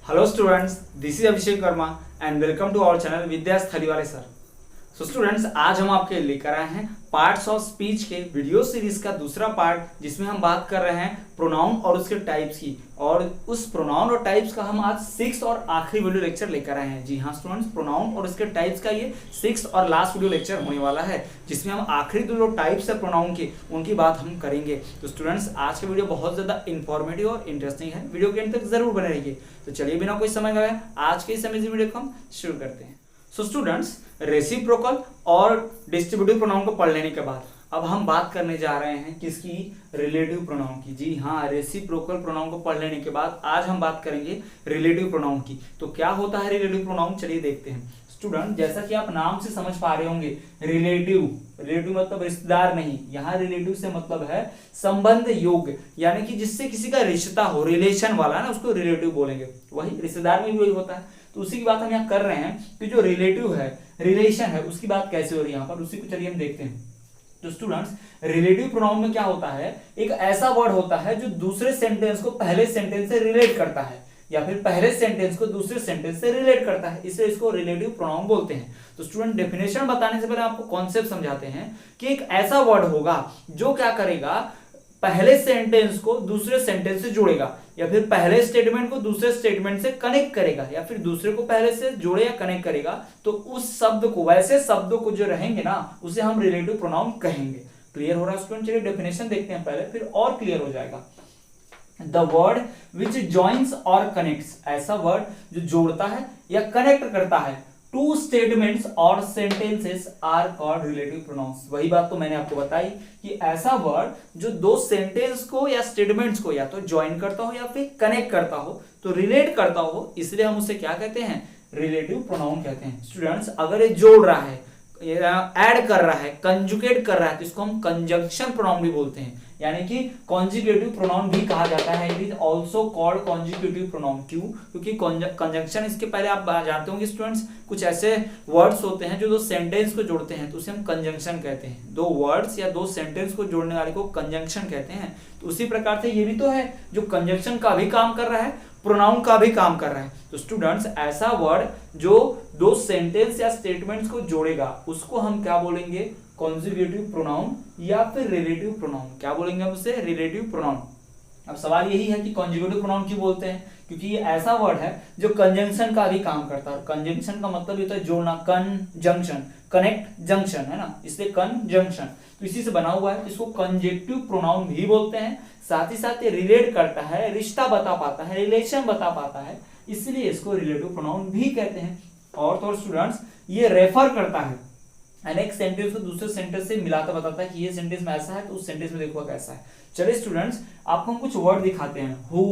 Hello students, this is Abhishek Verma and welcome to our channel विद्यास थलीवाले sir. So students, आज हम आपके लेकर आए हैं पार्ट्स ऑफ स्पीच के वीडियो सीरीज का दूसरा पार्ट, जिसमें हम बात कर रहे हैं प्रोनाउन और उसके टाइप्स की। और उस प्रोनाउन और टाइप्स का हम आज 6th और आखिरी वीडियो लेक्चर लेकर आए हैं। जी हाँ स्टूडेंट्स, प्रोनाउन और उसके टाइप्स का ये 6th और लास्ट वीडियो लेक्चर होने वाला है, जिसमें हम आखिरी जो टाइप्स है प्रोनाउन के, उनकी बात हम करेंगे। तो स्टूडेंट्स, आज का वीडियो बहुत ज्यादा इंफॉर्मेटिव और इंटरेस्टिंग है, वीडियो के अंत तक जरूर बने रहिए। तो चलिए बिना कोई समय गवाए आज के इस अमेजिंग वीडियो को हम शुरू करते हैं। सो स्टूडेंट्स, रेसिप्रोकल और डिस्ट्रीब्यूटिव प्रोनाउन को पढ़ लेने के बाद अब हम बात करने जा रहे हैं किसकी? रिलेटिव प्रोनाउन की। जी हाँ, रेसिप्रोकल प्रोनाउन को पढ़ लेने के बाद आज हम बात करेंगे रिलेटिव प्रोनाउन की। तो क्या होता है रिलेटिव प्रोनाउन, चलिए देखते हैं। स्टूडेंट, जैसा कि आप नाम से समझ पा रहे होंगे, रिलेटिव मतलब रिश्तेदार नहीं, यहाँ रिलेटिव से मतलब है संबंध योग्य, यानी कि जिससे किसी का रिश्ता हो, रिलेशन वाला ना, उसको रिलेटिव बोलेंगे। वही रिश्तेदार में भी वही होता है। तो उसी की बात हम यहाँ कर रहे हैं कि जो रिलेटिव है, रिलेशन है, उसकी बात कैसे हो रही है यहाँ पर, उसी को चलिए हम देखते हैं। तो स्टूडेंट्स, रिलेटिव प्रोनाउन में क्या होता है, एक ऐसा वर्ड होता है जो दूसरे सेंटेंस को पहले सेंटेंस से रिलेट करता है, या फिर पहले सेंटेंस को दूसरे सेंटेंस से रिलेट करता है, इसलिए इसको रिलेटिव प्रोनाउन बोलते हैं। तो स्टूडेंट, डेफिनेशन बताने से पहले आपको कॉन्सेप्ट समझाते हैं कि एक ऐसा वर्ड होगा जो क्या करेगा, पहले सेंटेंस को दूसरे सेंटेंस से जोड़ेगा, या फिर पहले स्टेटमेंट को दूसरे स्टेटमेंट से कनेक्ट करेगा, या फिर दूसरे को पहले से जोड़े या कनेक्ट करेगा। तो उस शब्द को, वैसे शब्दों को जो रहेंगे ना, उसे हम रिलेटिव प्रोनाउन कहेंगे। क्लियर हो रहा है स्टूडेंट? चलिए डेफिनेशन देखते हैं पहले, फिर और क्लियर हो जाएगा। द वर्ड विच जॉइंस और कनेक्ट्स, ऐसा वर्ड जो जोड़ता है या कनेक्ट करता है टू स्टेटमेंट्स और sentences are called relative pronouns. वही बात तो मैंने आपको बताई कि ऐसा वर्ड जो दो सेंटेंस को या स्टेटमेंट्स को या तो ज्वाइन करता हो या फिर कनेक्ट करता हो, तो रिलेट करता हो, इसलिए हम उसे क्या कहते हैं? रिलेटिव प्रोनाउन कहते हैं। स्टूडेंट्स, अगर ये जोड़ रहा है, ऐड कर रहा है, कंजुगेट कर रहा है, तो इसको हम कंजंक्शन प्रोनाउन भी बोलते हैं, यानी कि कॉन्जुगेटिव प्रोनाउन भी कहा जाता है। It is also called conjugative pronoun. क्यों? क्योंकि कंजंक्शन, इसके पहले आप जानते होंगे स्टूडेंट्स, कुछ ऐसे वर्ड्स होते हैं जो दो सेंटेंस को जोड़ते हैं, तो उसे हम कंजंक्शन कहते हैं। दो वर्ड्स या दो सेंटेंस को जोड़ने वाले को कंजंक्शन कहते हैं। तो उसी प्रकार से ये भी तो है जो कंजंक्शन का भी काम कर रहा है, प्रोनाउन का भी काम कर रहा है। तो स्टूडेंट्स, ऐसा वर्ड जो दो सेंटेंस या स्टेटमेंट्स को जोड़ेगा, उसको हम क्या बोलेंगे? कॉन्जुगेटिव प्रोनाउन या फिर रिलेटिव प्रोनाउन। क्या बोलेंगे हम उसे? Relative pronoun. अब सवाल यही है कि कॉन्जुगेटिव प्रोनाउन क्यों बोलते हैं? क्योंकि ये ऐसा वर्ड है जो कंजंक्शन का भी काम करता है। कंजंक्शन का मतलब होता है जोड़ना, कंजंक्शन, कनेक्ट जंक्शन, है ना, इसलिए कंजंक्शन। तो इसी से बना हुआ है, इसको कंजेक्टिव प्रोनाउन भी बोलते हैं। साथ ही साथ ये रिलेट करता है, रिश्ता बता पाता है, रिलेशन बता पाता है, इसलिए इसको रिलेटिव प्रोनाउन भी कहते हैं। और तो स्टूडेंट्स, ये रेफर करता है, एक सेंटेंस को दूसरे सेंटेंस से मिलाता बताता है कि ये सेंटेंस में ऐसा है तो उस सेंटेंस में देखो कैसा है। चलिए स्टूडेंट्स, आपको हम कुछ वर्ड दिखाते हैं। Who,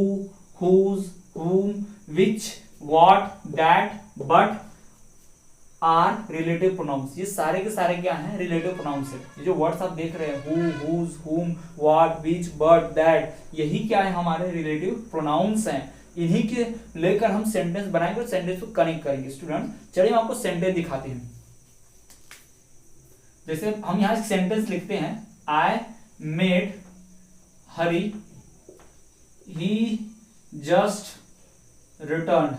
whose, whom, which, what, that, but are relative pronouns. ये सारे के सारे क्या हैं? रिलेटिव प्रोनाउंस है। ये जो वर्ड्स आप देख रहे हैं, हु, हुज, हुम, व्हाट, विच, बट, दैट, यही क्या है? हमारे रिलेटिव प्रोनाउंस हैं। इन्हीं के लेकर हम सेंटेंस बनाएंगे और सेंटेंस को कनेक्ट करेंगे। स्टूडेंट, चलिए हम आपको सेंटेंस दिखाते हैं। जैसे हम यहां सेंटेंस लिखते हैं, I made Hari, he just return.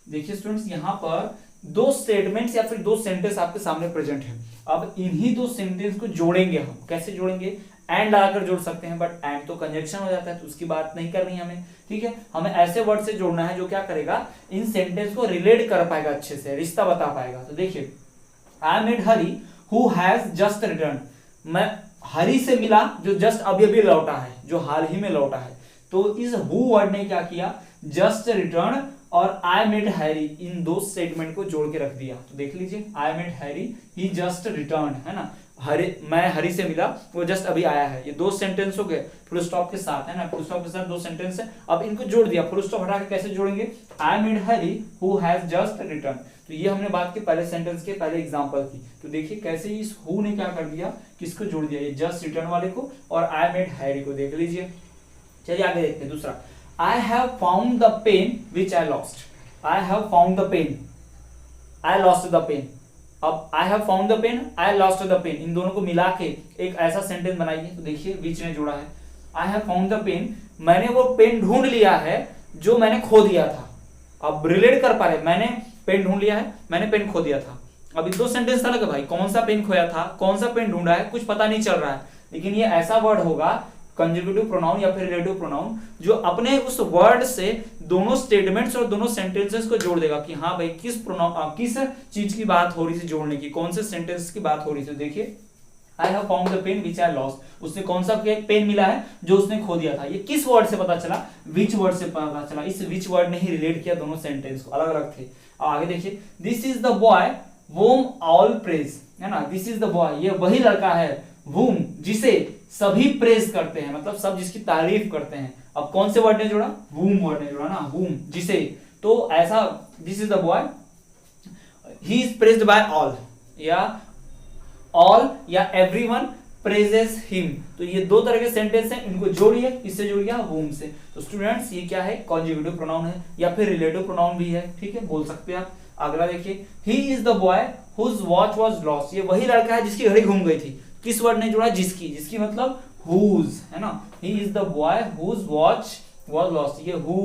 देखिए स्टूडेंट्स, यहां पर दो स्टेटमेंट्स या फिर दो सेंटेंस आपके सामने प्रेजेंट है। अब इन्हीं दो सेंटेंस को जोड़ेंगे हम। कैसे जोड़ेंगे? एंड लगाकर जोड़ सकते हैं, बट एंड तो कंजंक्शन हो जाता है, तो उसकी बात नहीं करनी है हमें। ठीक है, हमें ऐसे वर्ड से जोड़ना है जो क्या करेगा, इन सेंटेंस को रिलेट कर पाएगा, अच्छे से रिश्ता बता पाएगा। तो देखिए, I made Hari who has just return. मैं हरी से मिला जो जस्ट अभी अभी लौटा है, जो हाल ही में लौटा है। तो इस हु वर्ड ने क्या किया? जस्ट रिटर्न और आई मेड हैरी, इन दो स्टेटमेंट को जोड़ के रख दिया। तो देख लीजिए, I made Harry, he just return, है ना, मैं हरी से मिला, वो जस्ट अभी आया है। ये दो सेंटेंस हो गए फुल स्टॉप के साथ, है ना, फुल स्टॉप के साथ दो सेंटेंस है। अब इनको जोड़ दिया, फुल स्टॉप हटा के कैसे जोड़ेंगे? I made Hari who has just return. तो ये हमने बात की पहले सेंटेंस के पहले एग्जांपल की। तो देखिए कैसे इस हु ने क्या कर दिया, किसको जोड़ दिया? ये जस्ट रिटर्न वाले को और आई मेड हैरी को। देख लीजिए, चलिए आगे देखते हैं। दूसरा, I have found the pen which I lost. I have found the pen, I lost the pen. अब I have found the pen, I lost the pen, इन दोनों को मिला के एक ऐसा सेंटेंस बनाइए। तो देखिए विच ने जोड़ा है, I have found the pen, मैंने वो पेन ढूंढ लिया है, जो मैंने खो दिया था। अब रिलेट कर पा रहे, मैंने पेन ढूंढ लिया है, मैंने पेन खो दिया था। अब दो सेंटेंस अलग है भाई, कौन सा पेन खोया था, कौन सा पेन ढूंढा है, कुछ पता नहीं चल रहा है। लेकिन ये ऐसा वर्ड होगा कंजुगेटिव प्रोनाउन या फिर रिलेटिव प्रोनाउन जो अपने उस वर्ड से दोनों स्टेटमेंट्स और दोनों सेंटेंसेस को जोड़ देगा कि हाँ भाई किस चीज की बात हो रही थी जोड़ने की, कौन से सेंटेंस की बात हो रही थी। देखिए I have found the pen which I lost, उसने कौन सा पेन मिला है जो उसने खो दिया था। ये किस वर्ड से पता चला, विच वर्ड से पता चला। इस विच वर्ड ने ही रिलेट किया दोनों सेंटेंस को, अलग अलग थे। आगे देखिए this is the boy whom all praise, है ना, दिस इज द बॉय, ये वही लड़का है whom जिसे सभी प्रेज करते हैं, मतलब सब जिसकी तारीफ करते हैं। अब कौन से वर्ड ने जोड़ा, whom वर्ड ने जोड़ा ना, whom जिसे, तो ऐसा this is the boy he is praised by all, या ऑल या एवरीवन प्रेजेस हिम। तो ये दो तरह के सेंटेंस हैं, इनको जोड़िए, किससे जोड़िए, whom से। तो स्टूडेंट्स ये क्या है, कॉन्जुगेटिव प्रोनाउन है या फिर रिलेटिव प्रोनाउन भी है, ठीक है, बोल सकते हैं आप। अगला देखिए he is the boy whose watch was lost, ये वही लड़का है जिसकी घड़ी घूम गई थी। किस वर्ड ने जोड़ा, जिसकी, जिसकी मतलब हुज, है ना, he is the boy whose watch was lost. ये हु,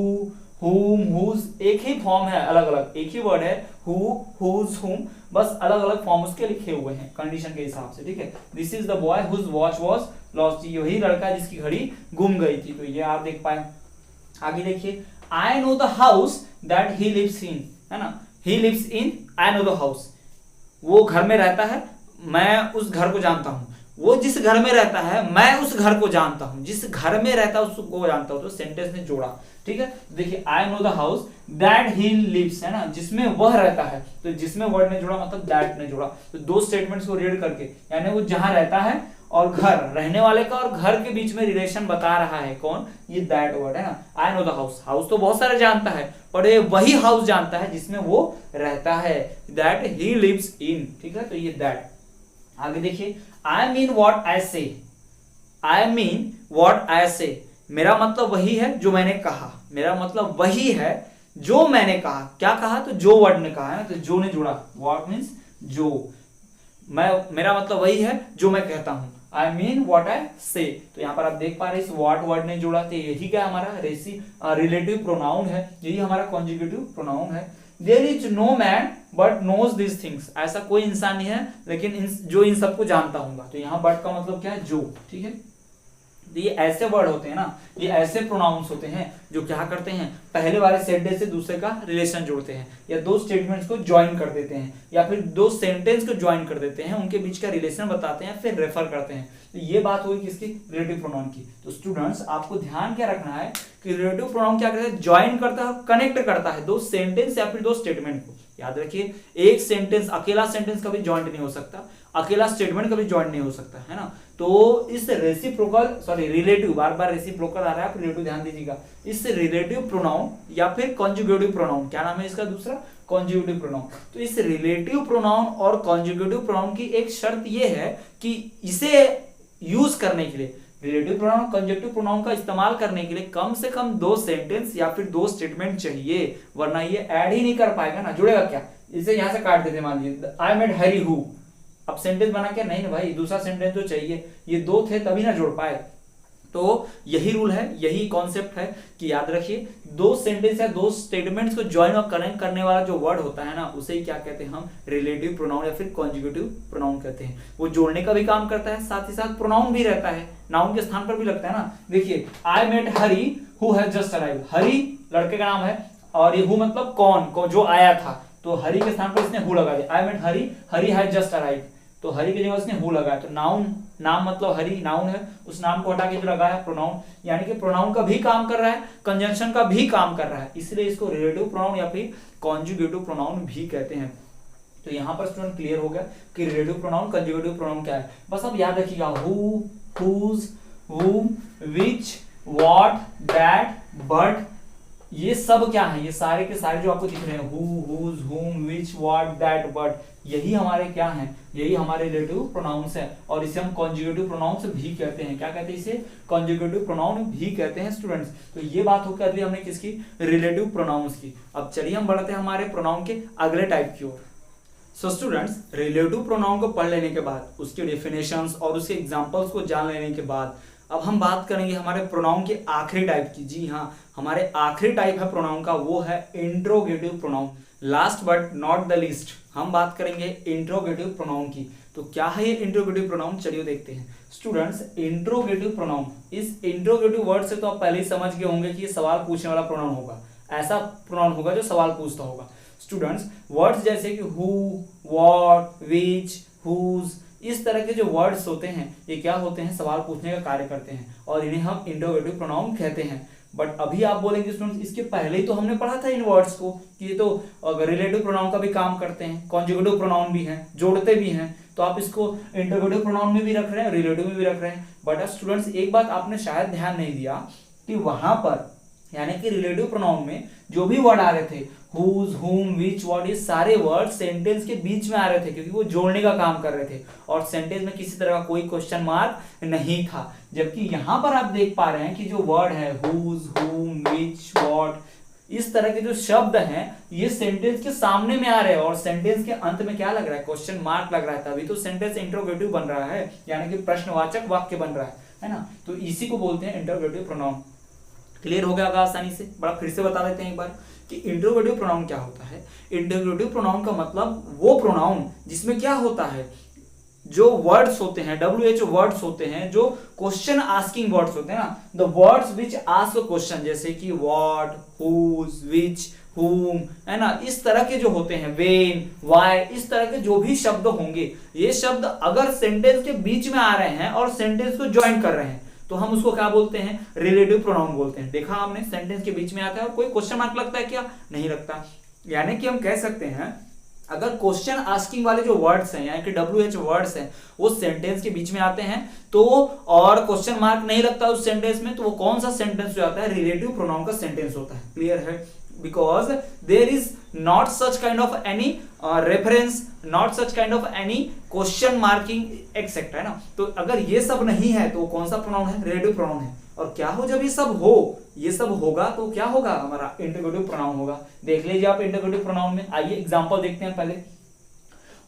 whom, whose एक ही फॉर्म है, अलग अलग एक ही वर्ड है, who, whose, whom, बस अलग अलग फॉर्म उसके लिखे हुए हैं कंडीशन के हिसाब से, ठीक है। This is the boy whose watch was lost, ये वही लड़का जिसकी घड़ी गुम गई थी। तो ये आप देख पाए। आगे देखिए I know the house that he lives in, है ना, he lives in I know the house, वो घर में रहता है, मैं उस घर को जानता हूं। वो जिस घर में रहता है मैं उस घर को जानता हूं, जिस घर में रहता है उसको जानता हूं। तो सेंटेंस ने जोड़ा, ठीक है। देखिए I know the house that he lives, है ना, जिसमें वह रहता है। तो जिसमें वर्ड ने जोड़ा मतलब दैट ने जोड़ा। तो दो स्टेटमेंट्स को रीड करके, यानी वो जहां रहता है और घर, रहने वाले का और घर के बीच में रिलेशन बता रहा है कौन, ये दैट वर्ड, है ना। आई नो द हाउस, हाउस तो बहुत सारे जानता है पर ये वही हाउस जानता है जिसमें वो रहता है, दैट ही लिव्स इन, ठीक है। तो ये दैट। आगे देखिए आई मीन व्हाट आई से, आई मीन व्हाट आई से, मेरा मतलब वही है जो मैंने कहा, मेरा मतलब वही है जो मैंने कहा। क्या कहा, तो जो वर्ड ने कहा है, तो जो ने जुड़ा, व्हाट मीन्स जो, मेरा मतलब वही है जो मैं कहता हूं, आई मीन व्हाट आई से। तो यहाँ पर आप देख पा रहे हैं इस व्हाट वर्ड ने जोड़ा, तो यही क्या हमारा रिलेटिव प्रोनाउन है, यही हमारा कॉन्जुगेटिव प्रोनाउन है। There is no man but knows this things, ऐसा कोई इंसान नहीं है लेकिन जो इन सबको जानता होगा। तो यहाँ बट का मतलब क्या है, जो, ठीक है। ये ऐसे वर्ड होते हैं ना, ये ऐसे प्रोनाउंस होते हैं जो क्या करते हैं, पहले वाले सेंटेंस से दूसरे का रिलेशन जोड़ते हैं, या दो स्टेटमेंट्स को ज्वाइन कर देते हैं, या फिर दो सेंटेंस को ज्वाइन कर देते हैं, उनके बीच का रिलेशन बताते हैं, फिर रेफर करते हैं। तो ये बात हुई किसकी, रिलेटिव प्रोनाउन की। तो स्टूडेंट्स आपको ध्यान क्या रखना है कि रिलेटिव प्रोनाउन क्या करता है, ज्वाइन करता है, कनेक्ट करता है दो सेंटेंस या फिर दो स्टेटमेंट को। याद रखिए एक सेंटेंस, अकेला सेंटेंस कभी ज्वाइंट नहीं हो सकता, अकेला स्टेटमेंट कभी ज्वाइंट नहीं हो सकता, है ना। तो इस रिलेटिव, बार बार रेसिप्रोकल आ रहा है, आप रिलेटिव ध्यान दीजिएगा। इस रिलेटिव प्रोनाउन या फिर कॉन्जुगेटिव प्रोनाउन, क्या नाम है इसका दूसरा, कॉन्जुगेटिव प्रोनाउन। तो इस रिलेटिव प्रोनाउन और कॉन्जुगेटिव प्रोनाउन की एक शर्त ये है कि इसे यूज करने के लिए, रिलेटिव प्रोनाउन और कंजक्टिव प्रोनाउन का इस्तेमाल करने के लिए कम से कम दो सेंटेंस या फिर दो स्टेटमेंट चाहिए, वरना ये ऐड ही नहीं कर पाएगा ना, जुड़ेगा क्या। इसे यहां से काट देते, मान लीजिए आई मेट हैरी हु, अब सेंटेंस बना के नहीं ना भाई, दूसरा सेंटेंस तो चाहिए, ये दो थे तभी ना जोड़ पाए। तो यही रूल है, यही कॉन्सेप्ट है कि याद रखिए दो सेंटेंस या दो स्टेटमेंट्स को ज्वाइन और कनेक्ट करने वाला जो वर्ड होता है ना, उसे ही क्या कहते हैं हम, रिलेटिव प्रोनाउन या फिर कॉन्जुगेटिव प्रोनाउन कहते हैं। वो जोड़ने का भी काम करता है, साथ ही साथ प्रोनाउन भी रहता है, नाउन के स्थान पर भी लगता है ना। देखिए I met Hari who has just arrived, Hari लड़के का नाम है और ये हु मतलब कौन जो आया था, तो हरी के स्थान पर इसने हु लगा दिया। I met Hari, Hari has just arrived, तो हरी की जगह उसने हु लगाया, तो नाउन, नाम मतलब हरी नाउन है, उस नाम को हटा के जो लगाया प्रोनाउन, यानी कि प्रोनाउन का भी काम कर रहा है, कंजंक्शन का भी काम कर रहा है, इसलिए इसको रिलेटिव प्रोनाउन या फिर कॉन्जुगेटिव प्रोनाउन भी कहते हैं। तो यहाँ पर स्टूडेंट क्लियर हो गया कि रिलेटिव प्रोनाउन कंजुगेटिव प्रोनाउन क्या है। बस अब याद रखिएगा who, whose, whom, which, what, that, but, ये सब क्या है, ये सारे के सारे जो आपको दिख रहे हैं, who, whose, whom, which, what, that, but, यही हमारे क्या हैं, यही हमारे रिलेटिव प्रोनाउंस है और इसे हम कॉन्जुगेटिव प्रोनाउंस भी कहते हैं। क्या कहते हैं इसे, कॉन्जुगेटिव प्रोनाउन भी कहते हैं स्टूडेंट्स। तो ये बात हो गई हमने किसकी, रिलेटिव प्रोनाउंस की। अब चलिए हम बढ़ते हैं हमारे प्रोनाउन के अगले टाइप की ओर। सो स्टूडेंट्स रिलेटिव प्रोनाउन को पढ़ लेने के बाद, उसके डेफिनेशंस और उसके एग्जांपल्स को जान लेने के बाद, अब हम बात करेंगे हमारे प्रोनाउन के आखिरी टाइप की। जी हाँ, हमारे आखिरी टाइप है प्रोनाउन का, वो है interrogative pronoun. Last but not the least हम बात करेंगे इंट्रोगेटिव प्रोनाउन की। तो क्या है ये इंट्रोगेटिव प्रोनाउन, चलिए देखते हैं। स्टूडेंट्स, इंट्रोगेटिव प्रोनाउन, इस इंट्रोगेटिव वर्ड से तो आप पहले ही समझ गए होंगे कि ये सवाल पूछने वाला प्रोनाउन होगा, ऐसा प्रोनाउन होगा जो सवाल पूछता होगा। स्टूडेंट्स, वर्ड्स जैसे कि हु, व्हाट, विच, हुज, इस तरह के जो वर्ड्स होते हैं ये क्या होते हैं, सवाल पूछने का कार्य करते हैं और इन्हें हम इंट्रोगेटिव प्रोनाउन कहते हैं। बट अभी आप बोलेंगे स्टूडेंट्स, इसके पहले ही तो हमने पढ़ा था इन वर्ड्स को कि ये तो रिलेटिव प्रोनाउन का भी काम करते हैं, कॉन्जुगेटिव प्रोनाउन भी हैं, जोड़ते भी हैं, तो आप इसको इंट्रोगेटिव प्रोनाउन में भी रख रहे हैं, रिलेटिव में भी रख रहे हैं। बट स्टूडेंट्स, एक बात आपने शायद ध्यान नहीं दिया कि वहां पर यानी कि रिलेटिव प्रोनाउन में जो भी वर्ड आ रहे थे, हुज, हुम, विच, व्हाट, ये सारे वर्ड सेंटेंस के बीच में आ रहे थे क्योंकि वो जोड़ने का काम कर रहे थे और सेंटेंस में किसी तरह का कोई क्वेश्चन मार्क नहीं था। जबकि यहां पर आप देख पा रहे हैं कि जो वर्ड है हुज, हुम, विच, व्हाट, इस तरह के जो शब्द हैं ये सेंटेंस के सामने में आ रहे हैं और सेंटेंस के अंत में क्या लग रहा है, क्वेश्चन मार्क लग रहा है, तभी तो सेंटेंस इंट्रोगेटिव बन रहा है, यानी कि प्रश्नवाचक वाक्य बन रहा है ना। तो इसी को बोलते हैं इंट्रोगेटिव प्रोनाउन। क्लियर हो गया होगा आसानी से? बड़ा फिर से बता देते हैं एक बार कि इंट्रोगेटिव प्रोनाउन क्या होता है। इंट्रोगेटिव प्रोनाउन का मतलब वो प्रोनाउन जिसमें क्या होता है, जो वर्ड्स होते हैं, WH वर्ड्स होते हैं, जो क्वेश्चन आस्किंग वर्ड्स होते हैं ना, the words which ask question, जैसे कि व्हाट, हुज, विच, whom, है ना, इस तरह के जो होते हैं, when, why, इस तरह के जो भी शब्द होंगे, ये शब्द अगर सेंटेंस के बीच में आ रहे हैं और सेंटेंस को ज्वाइन कर रहे हैं तो हम उसको क्या बोलते हैं, रिलेटिव प्रोनाउन बोलते हैं। देखा हमने, सेंटेंस के बीच में आता है और कोई क्वेश्चन मार्क लगता है क्या, नहीं लगता। यानी कि हम कह सकते हैं अगर क्वेश्चन आस्किंग वाले जो वर्ड्स हैं यानी कि WH वर्ड्स हैं वो सेंटेंस के बीच में आते हैं तो और क्वेश्चन मार्क नहीं लगता उस सेंटेंस में, तो वो कौन सा सेंटेंस जो आता है, रिलेटिव प्रोनाउन का सेंटेंस होता है। क्लियर है? Because there is not such kind of any reference, not such kind of any question marking etcetera, है ना। तो अगर ये सब नहीं है तो कौन सा प्रोनाउन है, रिलेटिव प्रोनाउन है। और क्या हो, जब ये सब हो, ये सब होगा तो क्या होगा, हमारा इंट्रोगेटिव प्रोनाउन होगा। देख लीजिए आप इंट्रोगेटिव प्रोनाउन में, आइए एग्जांपल देखते हैं पहले।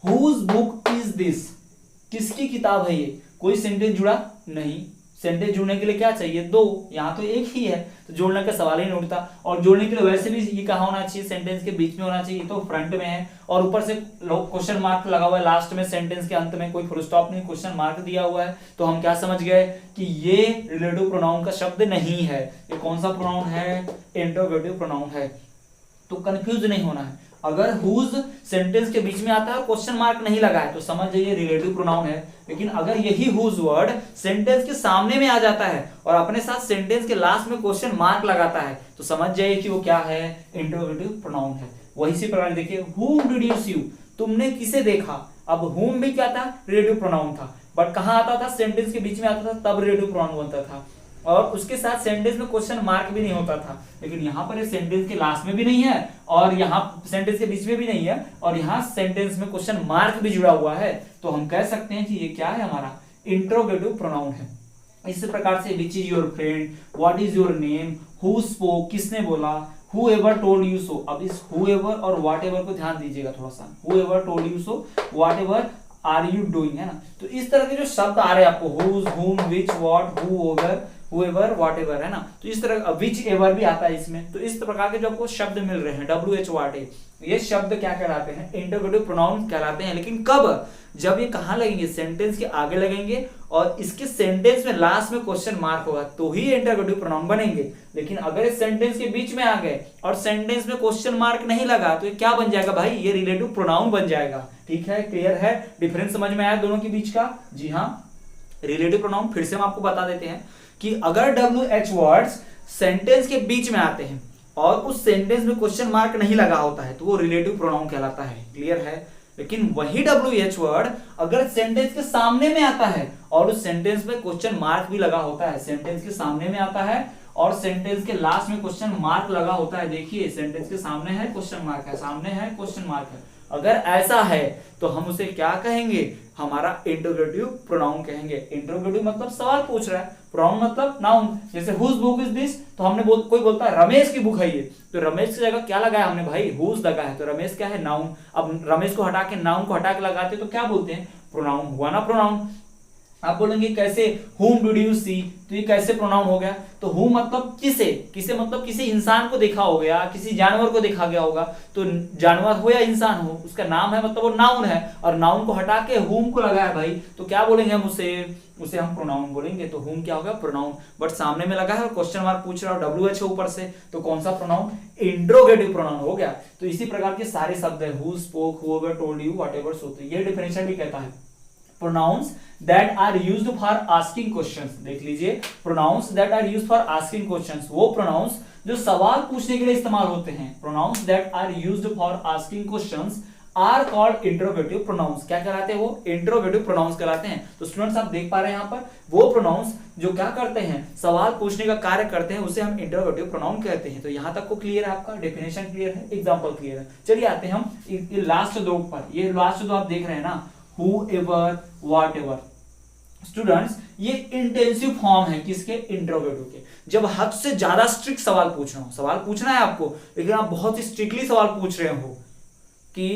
हुज बुक इज दिस, किसकी किताब है ये, कोई सेंटेंस जुड़ा नहीं, सेंटेंस जुड़ने के लिए क्या चाहिए, दो, यहाँ तो एक ही है तो जोड़ने का सवाल ही नहीं उठता। और जोड़ने के लिए वैसे भी ये कहाँ होना चाहिए, सेंटेंस के बीच में होना चाहिए, तो फ्रंट में है और ऊपर से क्वेश्चन मार्क लगा हुआ है लास्ट में, सेंटेंस के अंत में कोई फुल स्टॉप नहीं, क्वेश्चन मार्क दिया हुआ है, तो हम क्या समझ गए कि ये रिलेटिव प्रोनाउन का शब्द नहीं है। ये कौन सा प्रोनाउन है, इंट्रोगेटिव प्रोनाउन है। तो कंफ्यूज नहीं होना है, अगर हुज सेंटेंस के बीच में आता है क्वेश्चन मार्क नहीं लगा है तो समझ जाइए रिलेटिव प्रोनाउन है। लेकिन अगर यही हुज वर्ड सेंटेंस के सामने में आ जाता है और अपने साथ सेंटेंस के लास्ट में क्वेश्चन मार्क लगाता है तो समझ जाइए कि वो क्या है, इंट्रोगेटिव प्रोनाउन है। वही सी प्रकार देखिए, whom did you see, तुमने किसे देखा। अब whom भी क्या था, रिलेटिव प्रोनाउन था, बट कहां आता था, सेंटेंस के बीच में आता था तब रिलेटिव प्रोनाउन बनता था और उसके साथ सेंटेंस में क्वेश्चन मार्क भी नहीं होता था। लेकिन यहाँ पर सेंटेंस के लास्ट में भी नहीं है और यहाँ सेंटेंस के बीच में भी नहीं है और यहाँ सेंटेंस में क्वेश्चन मार्क भी जुड़ा हुआ है, तो हम कह सकते हैं कि ये क्या है, हमारा इंट्रोगेटिव प्रोनाउन है। इस प्रकार से which is your friend, what is your name, who spoke, किसने बोला, whoever told you so। अब इस whoever और whatever को ध्यान दीजिएगा थोड़ा सा, whoever told you so, whatever are you doing, है ना। तो इस तरह के जो शब्द आ रहे हैं आपको, whose, whom, which, what, whoever, whatever, है ना। तो इस तरह which ever भी आता है इसमें। तो इस प्रकार के जो आपको शब्द मिल रहे हैं WH what, ये शब्द क्या कहलाते हैं, इंट्रोगेटिव प्रोनाउन कहलाते हैं। लेकिन कब, जब ये कहाँ लगेंगे, सेंटेंस के आगे लगेंगे और इसके सेंटेंस में लास्ट में क्वेश्चन मार्क होगा तो ही इंट्रोगेटिव प्रोनाउन बनेंगे। लेकिन अगर इस सेंटेंस के बीच में आ गए और सेंटेंस में क्वेश्चन मार्क नहीं लगा तो ये क्या बन जाएगा भाई, ये रिलेटिव प्रोनाउन बन जाएगा। ठीक है, क्लियर है, डिफरेंस समझ में आया दोनों के बीच का। जी हाँ, रिलेटिव प्रोनाउन फिर से हम आपको बता देते हैं कि अगर WH वर्ड्स सेंटेंस के बीच में आते हैं और उस सेंटेंस में क्वेश्चन मार्क नहीं लगा होता है तो वो रिलेटिव प्रोनाउन कहलाता है। क्लियर है? लेकिन वही WH वर्ड अगर सेंटेंस के सामने में आता है और उस सेंटेंस में क्वेश्चन मार्क भी लगा होता है, सेंटेंस के सामने में आता है और सेंटेंस के लास्ट में क्वेश्चन मार्क लगा होता है, देखिए सेंटेंस के सामने है क्वेश्चन मार्क है, सामने है क्वेश्चन मार्क है, अगर ऐसा है तो हम उसे क्या कहेंगे, हमारा इंट्रोगेटिव प्रोनाउन कहेंगे। इंट्रोगेटिव मतलब सवाल पूछ रहा है, प्रोनाउन मतलब नाउन। जैसे हुज बुक इज दिस, तो हमने कोई बोलता है रमेश की बुक है ये, तो रमेश की जगह क्या लगाया हमने भाई, हुज लगा है, तो रमेश क्या है, नाउन। अब रमेश को हटा के नाउन को हटा के लगाते तो क्या बोलते हैं, प्रोनाउन हुआ ना प्रोनाउन। आप बोलेंगे कैसे, whom did you see, तो ये कैसे प्रोनाउन हो गया, तो whom मतलब किसे, किसे मतलब किसी इंसान को देखा हो गया, किसी जानवर को देखा गया होगा, तो जानवर हो या इंसान हो उसका नाम है, मतलब वो नाउन है, और नाउन को हटा के whom को लगाया भाई, तो क्या बोलेंगे हम उसे हम प्रोनाउन बोलेंगे। तो whom क्या होगा, प्रोनाउन, बट सामने में लगा है और क्वेश्चन मार्क पूछ रहा है, WH ऊपर से, तो कौन सा प्रोनाउन, इंट्रोगेटिव प्रोनाउन हो गया। तो इसी प्रकार के सारे शब्द है, who spoke, whoever told you, whatever, so ये डेफिनेशन भी कहता है pronouns that are used for asking questions। देख लीजिए, pronouns that are used for asking questions, वो pronouns जो सवाल पूछने के लिए इस्तेमाल होते हैं, pronouns that are used for asking questions are called interrogative pronouns। क्या कहलाते हैं वो, interrogative pronouns कहलाते हैं। तो स्टूडेंट्स आप देख पा रहे हैं यहाँ पर, वो pronouns जो क्या करते हैं, सवाल पूछने का कार्य करते हैं, उसे हम interrogative pronoun कहते हैं। तो यहाँ तक को क्लियर है, आपका डेफिनेशन क्लियर है, एग्जाम्पल क्लियर है। चलिए आते हैं हम लास्ट दो पर, ये लास्ट दो आप देख रहे हैं ना, whoever, whatever। स्टूडेंट्स ये इंटेंसिव फॉर्म है किसके, इंट्रोगेटिव के। जब हद से ज्यादा स्ट्रिक्ट सवाल पूछना हो, सवाल पूछना है आपको लेकिन आप बहुत ही स्ट्रिक्टली सवाल पूछ रहे हो कि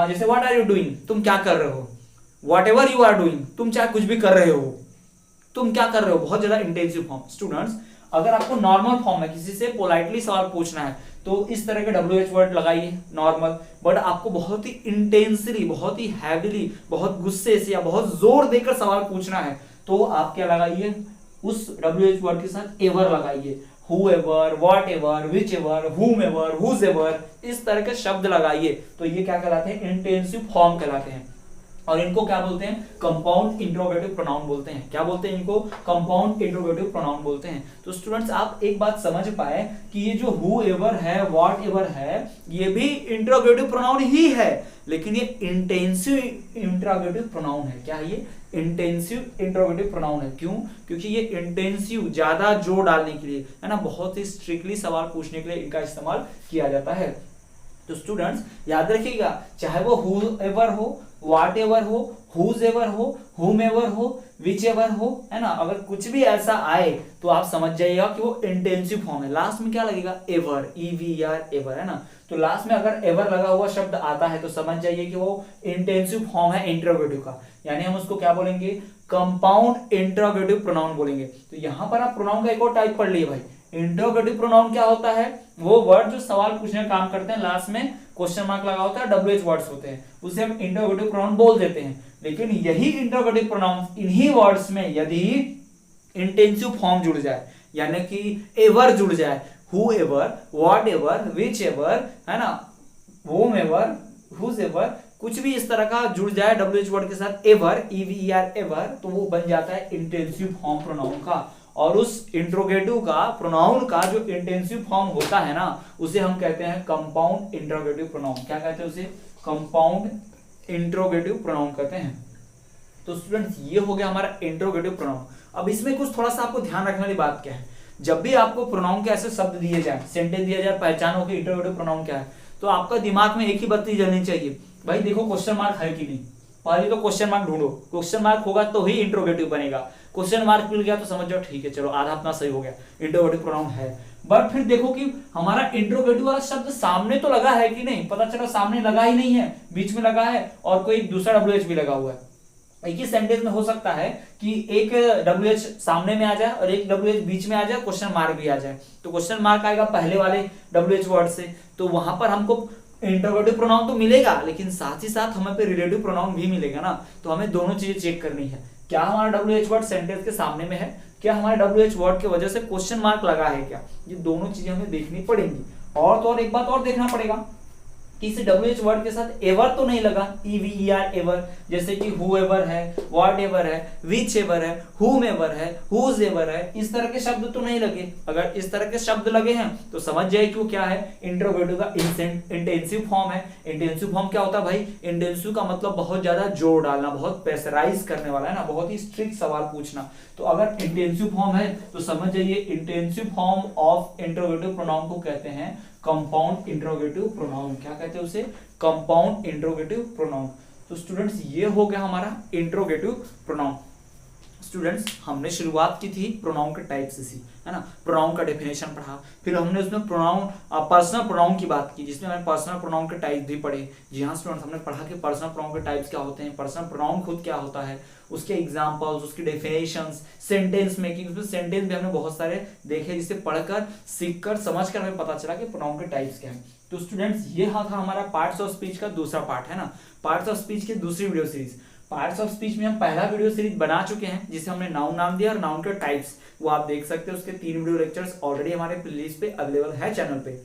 जैसे व्हाट आर यू डूइंग, तुम क्या कर रहे हो, whatever you are doing, तुम चाहे कुछ भी कर रहे हो, तुम क्या कर रहे हो, बहुत ज्यादा इंटेंसिव फॉर्म। स्टूडेंट्स अगर आपको नॉर्मल फॉर्म में किसी से पोलाइटली सवाल पूछना है तो इस तरह के WH वर्ड लगाइए नॉर्मल, बट आपको बहुत ही इंटेंसली, बहुत ही हैवीली, बहुत गुस्से से या बहुत जोर देकर सवाल पूछना है तो आप क्या लगाइए, उस WH वर्ड के साथ एवर लगाइए, whoever, whatever, whichever, whomever, whosever, इस तरह के शब्द लगाइए। तो ये क्या कहलाते हैं, इंटेंसिव फॉर्म कहलाते हैं। और इनको क्या बोलते हैं, कंपाउंड इंट्रोगेटिव प्रोनाउन बोलते हैं। क्या बोलते हैं इनको, कंपाउंड इंट्रोगेटिव प्रोनाउन बोलते हैं। तो स्टूडेंट्स आप एक बात समझ पाए कि ये जो whoever है, whatever है, ये भी इंट्रोगेटिव प्रोनाउन ही है, लेकिन ये इंटेंसिव इंट्रोगेटिव प्रोनाउन है। क्या ये इंटेंसिव इंट्रोगेटिव प्रोनाउन है, क्यों, क्योंकि ये इंटेंसिव, ज्यादा जोर डालने के लिए है ना, बहुत ही स्ट्रिक्टली सवाल पूछने के लिए इनका इस्तेमाल किया जाता है। तो स्टूडेंट्स याद रखिएगा, चाहे वो whoever हो, whatever हो, whosever हो, whomever हो, whichever हो, है ना, अगर कुछ भी ऐसा आए तो आप समझ जाइएगा कि वो इंटेंसिव फॉर्म है। लास्ट में क्या लगेगा, एवर, EVER, एवर, है ना। तो लास्ट में अगर एवर लगा हुआ शब्द आता है तो समझ जाइए कि वो इंटेंसिव फॉर्म है इंट्रोगेटिव का, यानी हम उसको क्या बोलेंगे, कंपाउंड इंट्रोगेटिव प्रोनाउन बोलेंगे। तो यहां पर आप प्रोनाउन का एक और टाइप पढ़ लिए भाई। इंट्रोगेटिव प्रोनाउन क्या होता है, वो वर्ड जो सवाल पूछने का काम करते हैं, लास्ट में क्वेश्चन मार्क लगा होता है, WH वर्ड्स होते हैं, उसे हम इंट्रोगेटिव प्रोनाउन बोल देते हैं। लेकिन यही इंट्रोगेटिव प्रोनाउन इन्हीं वर्ड्स में यदि इंटेंसिव फॉर्म जुड़ जाए, यानी कि एवर जुड़ जाए, whoever, whatever, whichever, है ना, whomever, whosever, कुछ भी इस तरह का जुड़ जाए WH वर्ड के साथ, एवर, EVER, एवर, तो वो बन जाता है इंटेंसिव फॉर्म प्रोनाउन का। और उस इंट्रोगेटिव का, प्रोनाउन का जो इंटेंसिव फॉर्म होता है ना, उसे हम कहते हैं कंपाउंड इंट्रोगेटिव प्रोनाउन। क्या कहते हैं उसे, कंपाउंड इंट्रोगेटिव प्रोनाउन कहते हैं। तो स्टूडेंट्स ये हो गया हमारा इंट्रोगेटिव प्रोनाउन। अब इसमें कुछ थोड़ा सा आपको ध्यान रखने वाली बात क्या है, जब भी आपको प्रोनाउन के ऐसे शब्द दिए जाए, सेंटेंस दिया जाए, पहचानो कि इंट्रोगेटिव प्रोनाउन क्या है, तो आपका दिमाग में एक ही बत्ती जलनी चाहिए, भाई देखो क्वेश्चन मार्क है कि नहीं। पहले तो क्वेश्चन मार्क ढूंढो, क्वेश्चन मार्क होगा तो ही इंट्रोगेटिव बनेगा। क्वेश्चन मार्क मिल गया तो समझ जाओ ठीक है, चलो आधा अपना सही हो गया, इंट्रोगेटिव प्रोनाउन है। बट फिर देखो कि हमारा इंट्रोगेटिव वाला शब्द सामने तो लगा है कि नहीं, पता चला सामने लगा ही नहीं है, बीच में लगा है और कोई दूसरा WH भी लगा हुआ है। एक ही सेंटेंस में हो सकता है कि एक WH सामने में आ जाए और एक WH बीच में आ जाए, क्वेश्चन मार्क भी आ जाए। तो क्वेश्चन मार्क आएगा पहले वाले WH वर्ड से, तो वहां पर हमको इंट्रोगेटिव प्रोनाउन तो मिलेगा, लेकिन साथ ही साथ हमें पे रिलेटिव प्रोनाउन भी मिलेगा ना। तो हमें दोनों चीजें चेक करनी है, क्या हमारा WH वर्ड सेंटेंस के सामने में है, क्या हमारे WH वर्ड की वजह से क्वेश्चन मार्क लगा है क्या, ये दोनों चीजें हमें देखनी पड़ेंगी। और तो और एक बात और देखना पड़ेगा कि इस WH वर्ड के साथ एवर तो नहीं लगा, EVER, एवर, जैसे कि whoever है, whatever है, whichever है, whomever है, whosever है, इस तरह के शब्द तो नहीं लगे। अगर इस तरह के शब्द लगे हैं तो समझ जाए कि वो क्या है, इंट्रोगेटिव का इंटेंसिव फॉर्म है। इंटेंसिव फॉर्म क्या होता है भाई, इंटेंसिव का मतलब बहुत ज्यादा जोर डालना, बहुत प्रेशराइज करने वाला है ना, बहुत ही स्ट्रिक्ट सवाल पूछना। तो अगर इंटेंसिव फॉर्म है तो समझ जाइए intensive form of interrogative pronoun को कहते हैं कंपाउंड इंट्रोगेटिव प्रोनाउन। क्या कहते हैं उसे, कंपाउंड इंट्रोगेटिव प्रोनाउन। तो स्टूडेंट्स ये हो गया हमारा इंट्रोगेटिव प्रोनाउन। स्टूडेंट्स हमने शुरुआत की थी प्रोनाउन के टाइप से, है ना। प्रोनाउन का डेफिनेशन पढ़ा, फिर हमने उसमें प्रोनाउन पर्सनल प्रोनाउन की बात की, जिसमें हमने पर्सनल प्रोनाउन के टाइप भी पढ़े। जी हाँ स्टूडेंट्स, हमने पढ़ा कि पर्सनल प्रोनाउन के टाइप्स क्या होते हैं, पर्सनल प्रोनाउन खुद क्या होता है, उसके एग्जांपल्स, उसकी डेफिनेशंस, सेंटेंस मेकिंग। उसमें सेंटेंस भी हमने बहुत सारे देखे, जिसे पढ़कर, सीखकर, समझकर हमें पता चला कि प्रोनाउन के टाइप्स क्या हैं। तो स्टूडेंट्स ये था हमारा पार्ट्स ऑफ स्पीच का दूसरा पार्ट, है ना। पार्ट्स ऑफ स्पीच की दूसरी video series. Parts of speech में हम पहला वीडियो सीरीज बना चुके हैं, जिसे हमने नाउन नाम दिया और नाउन के टाइप्स, वो आप देख सकते हैं। उसके 3 वीडियो लेक्चर्स ऑलरेडी हमारे प्लेलिस्ट पे अवेलेबल है चैनल पे।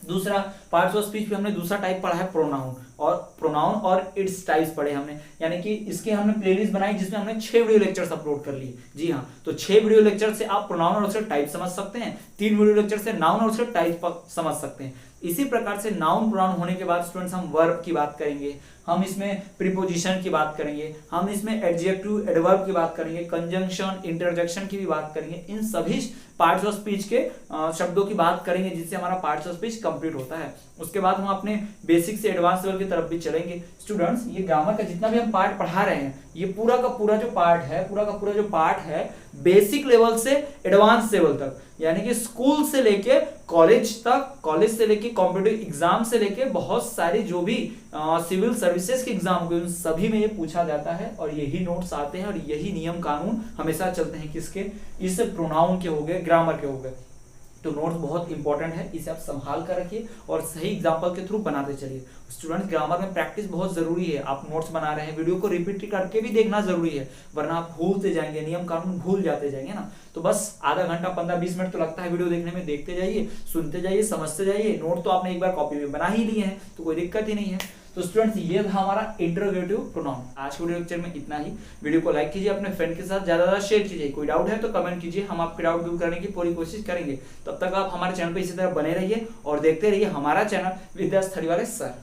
दूसरा पार्ट्स ऑफ स्पीच में हमने दूसरा टाइप पढ़ा है प्रोनाउन और इट्स टाइप्स पढ़े हमने, यानी कि इसके हमने प्लेलिस्ट बनाई जिसमें हमने 6 वीडियो लेक्चर्स अपलोड कर लिए। जी हाँ, तो 6 वीडियो लेक्चर से आप प्रोनाउन और उसके टाइप समझ सकते हैं, 3 वीडियो लेक्चर से नाउन और उसके टाइप समझ सकते हैं। इसी प्रकार से नाउन प्रोनाउन होने के बाद स्टूडेंट्स हम वर्ब की बात करेंगे, हम इसमें प्रीपोजिशन की बात करेंगे, हम इसमें एडजेक्टिव एडवर्ब की बात करेंगे, कंजंक्शन इंटरजेक्शन की भी बात करेंगे। इन सभी पार्ट्स ऑफ स्पीच के शब्दों की बात करेंगे, जिससे हमारा पार्ट्स ऑफ स्पीच कंप्लीट होता है। उसके बाद हम अपने बेसिक से एडवांस लेवल की तरफ भी चलेंगे। स्टूडेंट्स ये ग्रामर का जितना भी हम पार्ट पढ़ा रहे हैं, ये पूरा का पूरा जो पार्ट है बेसिक लेवल से एडवांस लेवल तक, यानी कि स्कूल से लेके कॉलेज तक, कॉलेज से लेके कॉम्पिटिटिव एग्जाम से लेके बहुत सारी जो भी सिविल सर्विसेज के एग्जाम हुए, उन सभी में ये पूछा जाता है और यही नोट्स आते हैं और यही नियम कानून हमेशा चलते हैं। किसके? इस प्रोनाउन के हो गए, ग्रामर के हो गए। तो नोट्स बहुत इंपॉर्टेंट है, इसे आप संभाल कर रखिए और सही एग्जाम्पल के थ्रू बनाते चलिए। स्टूडेंट्स ग्रामर में प्रैक्टिस बहुत जरूरी है। आप नोट्स बना रहे हैं, वीडियो को रिपीट करके भी देखना जरूरी है, वरना आप भूलते जाएंगे, नियम कानून भूल जाते जाएंगे ना। तो बस आधा घंटा 15-20 मिनट तो लगता है वीडियो देखने में, देखते जाइए, सुनते जाइए, समझते जाइए। नोट तो आपने एक बार कॉपी में बना ही लिए हैं, तो कोई दिक्कत ही नहीं है। तो स्टूडेंट्स ये था हमारा इंटरोगेटिव प्रोनाउन। आज के वीडियो लेक्चर में इतना ही। वीडियो को लाइक कीजिए, अपने फ्रेंड के साथ ज्यादा शेयर कीजिए। कोई डाउट है तो कमेंट कीजिए, हम आपके डाउट दूर करने की पूरी कोशिश करेंगे। तब तक आप हमारे चैनल पर इसी तरह बने रहिए और देखते रहिए हमारा चैनल विद्या स्टडी वाले सर।